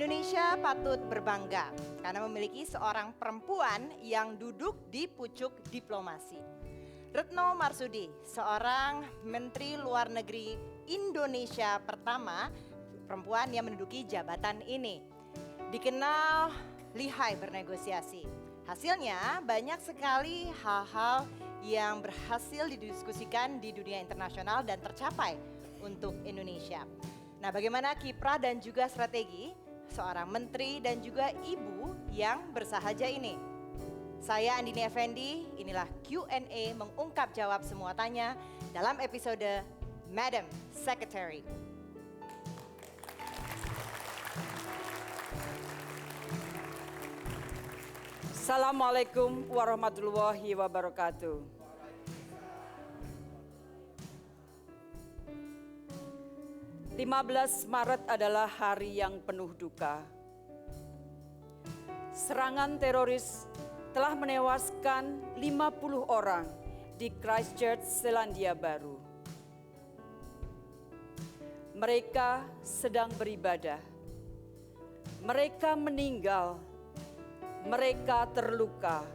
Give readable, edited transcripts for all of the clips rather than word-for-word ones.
Indonesia patut berbangga karena memiliki seorang perempuan yang duduk di pucuk diplomasi. Retno Marsudi, seorang Menteri Luar Negeri Indonesia pertama perempuan yang menduduki jabatan ini. Dikenal lihai bernegosiasi. Hasilnya banyak sekali hal-hal yang berhasil didiskusikan di dunia internasional dan tercapai untuk Indonesia. Nah, bagaimana kiprah dan juga strategi seorang menteri dan juga ibu yang bersahaja ini? Saya Andini Effendi, inilah Q&A mengungkap jawab semua tanya dalam episode Madam Secretary. Assalamualaikum warahmatullahi wabarakatuh. Maret adalah hari yang penuh duka. Serangan teroris telah menewaskan 50 orang di Christchurch, Selandia Baru. Mereka sedang beribadah. Mereka meninggal. Mereka terluka.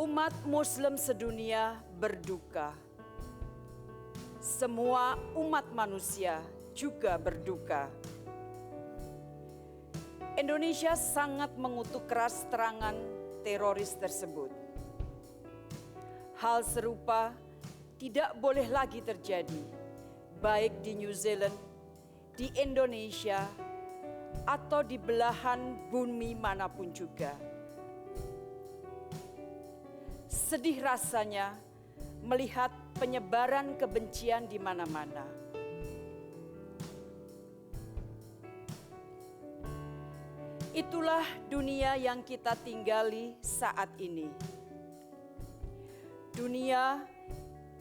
Umat Muslim sedunia berduka. Semua umat manusia juga berduka. Indonesia sangat mengutuk keras serangan teroris tersebut. Hal serupa tidak boleh lagi terjadi, baik di New Zealand, di Indonesia, atau di belahan bumi manapun juga. Sedih rasanya melihat penyebaran kebencian di mana-mana. Itulah dunia yang kita tinggali saat ini. Dunia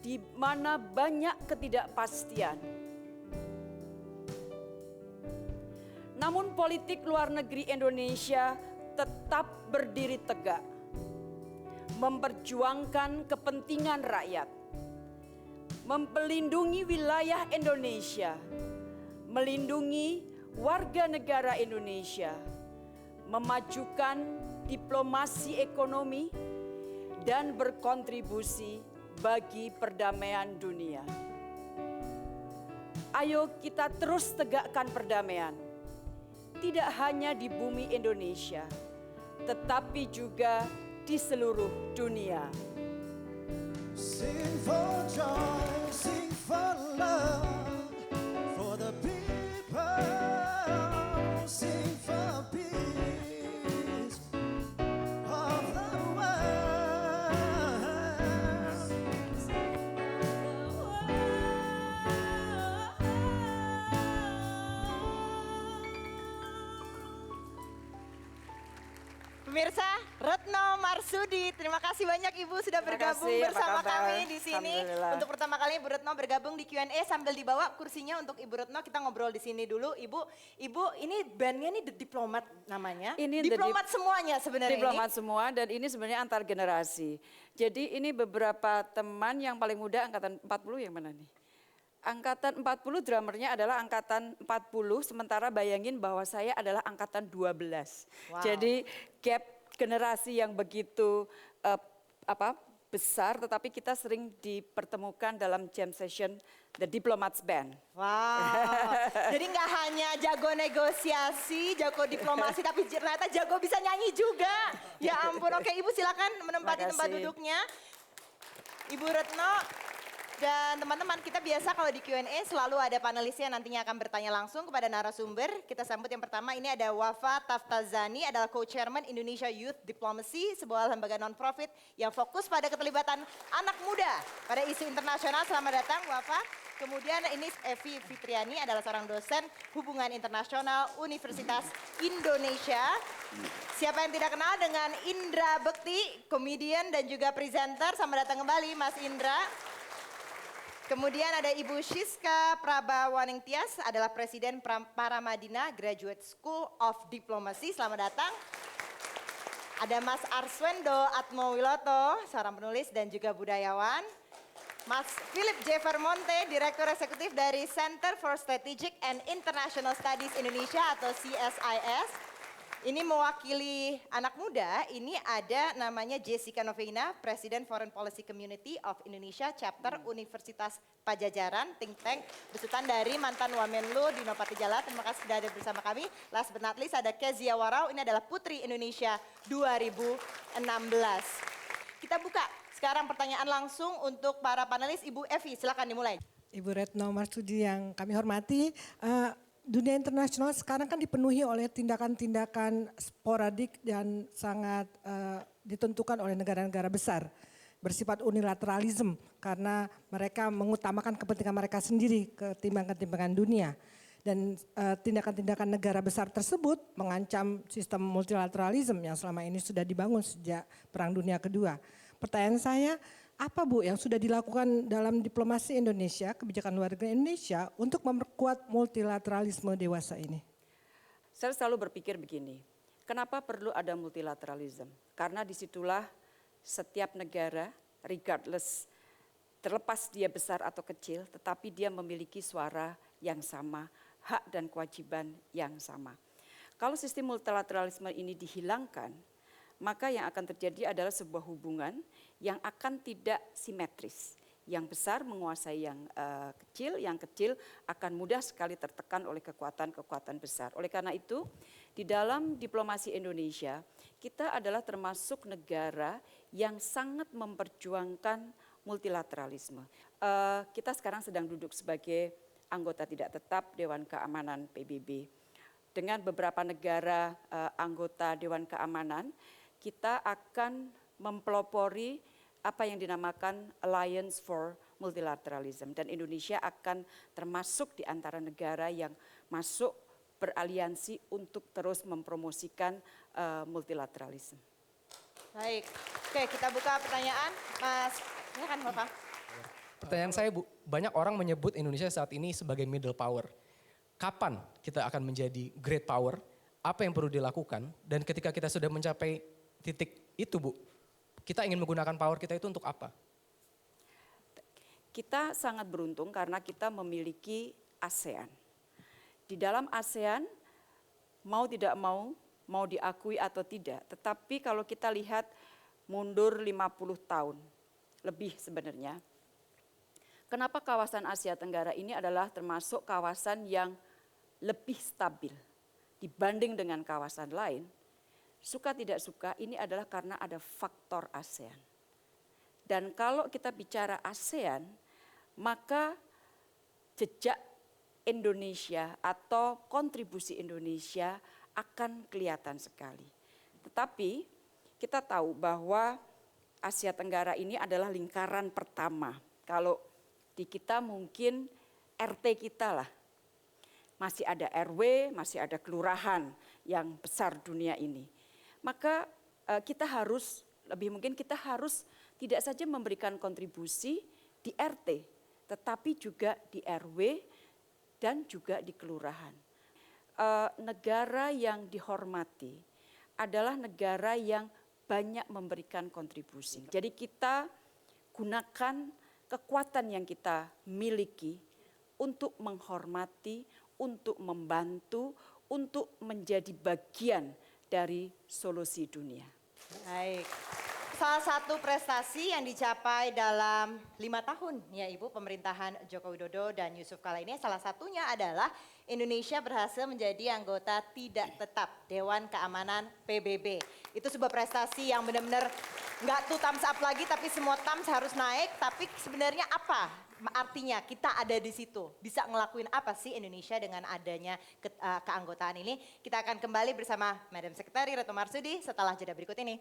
di mana banyak ketidakpastian. Namun politik luar negeri Indonesia tetap berdiri tegak, memperjuangkan kepentingan rakyat, melindungi wilayah Indonesia, melindungi warga negara Indonesia, memajukan diplomasi ekonomi, dan berkontribusi bagi perdamaian dunia. Ayo kita terus tegakkan perdamaian, tidak hanya di bumi Indonesia, tetapi juga di seluruh dunia. Sing for joy, sing for love, for the people, sing for peace of the world. Pemirsa, Retno Marsudi, terima kasih banyak Ibu sudah bergabung kasih, apa bersama kabar? kami di sini. Alhamdulillah. Untuk pertama kali Ibu Retno bergabung di Q&A sambil dibawa kursinya untuk Ibu Retno, kita ngobrol di sini dulu. Ibu ini bandnya nih The Diplomat namanya. Ini Diplomat semuanya sebenarnya Diplomat ini. semua, dan ini sebenarnya antar generasi. Jadi ini beberapa teman yang paling muda angkatan 40 yang mana nih? Angkatan 40 drummernya adalah angkatan 40, sementara bayangin bahwa saya adalah angkatan 12. Wow. Jadi gap generasi yang begitu besar, tetapi kita sering dipertemukan dalam jam session The Diplomats Band. Wow, jadi nggak hanya jago negosiasi, jago diplomasi, tapi ternyata jago bisa nyanyi juga. Ya ampun, oke Ibu silakan menempati tempat Makasih. duduknya. Ibu Retno dan teman-teman, kita biasa kalau di Q&A selalu ada panelisnya nantinya akan bertanya langsung kepada narasumber. Kita sambut yang pertama, ini ada Wafa Taftazani, adalah Co-Chairman Indonesia Youth Diplomacy, sebuah lembaga non-profit yang fokus pada keterlibatan anak muda pada isu internasional. Selamat datang Wafa. Kemudian ini Evi Fitriani, adalah seorang dosen hubungan internasional Universitas Indonesia. Siapa yang tidak kenal dengan Indra Bekti, komedian dan juga presenter. Selamat datang kembali Mas Indra. Kemudian ada Ibu Shiska Prabawaningtyas, adalah Presiden Paramadina Graduate School of Diplomacy. Selamat datang. Ada Mas Arswendo Atmowiloto, seorang penulis dan juga budayawan. Mas Philip J. Vermonte, Direktur Eksekutif dari Center for Strategic and International Studies Indonesia atau CSIS. Ini mewakili anak muda, ini ada namanya Jessica Novena, Presiden Foreign Policy Community of Indonesia, Chapter Universitas Pajajaran, think tank, besutan dari mantan Wamenlu Dino Patijala. Terima kasih sudah ada bersama kami. Last but not least ada Kezia Warau, ini adalah Putri Indonesia 2016. Kita buka sekarang pertanyaan langsung untuk para panelis. Ibu Evi, silakan dimulai. Ibu Retno Marsudi yang kami hormati, dunia internasional sekarang kan dipenuhi oleh tindakan-tindakan sporadik dan sangat ditentukan oleh negara-negara besar. Bersifat unilateralisme karena mereka mengutamakan kepentingan mereka sendiri ketimbang-ketimbangan dunia. Dan tindakan-tindakan negara besar tersebut mengancam sistem multilateralisme yang selama ini sudah dibangun sejak Perang Dunia Kedua. Pertanyaan saya, apa Bu yang sudah dilakukan dalam diplomasi Indonesia, kebijakan luar negeri Indonesia untuk memperkuat multilateralisme dewasa ini? Saya selalu berpikir begini, kenapa perlu ada multilateralisme? Karena disitulah setiap negara, regardless, terlepas dia besar atau kecil, tetapi dia memiliki suara yang sama, hak dan kewajiban yang sama. Kalau sistem multilateralisme ini dihilangkan, maka yang akan terjadi adalah sebuah hubungan yang akan tidak simetris. Yang besar menguasai yang kecil akan mudah sekali tertekan oleh kekuatan-kekuatan besar. Oleh karena itu, di dalam diplomasi Indonesia, kita adalah termasuk negara yang sangat memperjuangkan multilateralisme. Kita sekarang sedang duduk sebagai anggota tidak tetap Dewan Keamanan PBB. Dengan beberapa negara anggota Dewan Keamanan, kita akan mempelopori apa yang dinamakan Alliance for Multilateralism. Dan Indonesia akan termasuk di antara negara yang masuk beraliansi untuk terus mempromosikan multilateralisme. Baik, oke kita buka pertanyaan. Mas, silakan Bapak. Pertanyaan saya Bu, banyak orang menyebut Indonesia saat ini sebagai middle power. Kapan kita akan menjadi great power? Apa yang perlu dilakukan? Dan ketika kita sudah mencapai titik itu Bu, kita ingin menggunakan power kita itu untuk apa? Kita sangat beruntung karena kita memiliki ASEAN. Di dalam ASEAN, mau tidak mau diakui atau tidak, tetapi kalau kita lihat mundur 50 tahun, lebih sebenarnya. Kenapa kawasan Asia Tenggara ini adalah termasuk kawasan yang lebih stabil dibanding dengan kawasan lain? Suka tidak suka ini adalah karena ada faktor ASEAN. Dan kalau kita bicara ASEAN, maka jejak Indonesia atau kontribusi Indonesia akan kelihatan sekali. Tetapi kita tahu bahwa Asia Tenggara ini adalah lingkaran pertama. Kalau di kita mungkin RT kita lah. Masih ada RW, masih ada kelurahan yang besar dunia ini. Maka kita harus, lebih mungkin kita harus tidak saja memberikan kontribusi di RT, tetapi juga di RW dan juga di kelurahan. Negara yang dihormati adalah negara yang banyak memberikan kontribusi. Jadi kita gunakan kekuatan yang kita miliki untuk menghormati, untuk membantu, untuk menjadi bagian dari solusi dunia. Baik. Salah satu prestasi yang dicapai dalam 5 tahun ya Ibu pemerintahan Joko Widodo dan Yusuf Kala ini salah satunya adalah Indonesia berhasil menjadi anggota tidak tetap Dewan Keamanan PBB. Itu sebuah prestasi yang benar-benar nggak tuh thumbs up lagi tapi semua thumbs harus naik. Tapi sebenarnya apa artinya kita ada di situ? Bisa ngelakuin apa sih Indonesia dengan adanya keanggotaan ini? Kita akan kembali bersama Madam Sekretari Retno Marsudi setelah jeda berikut ini.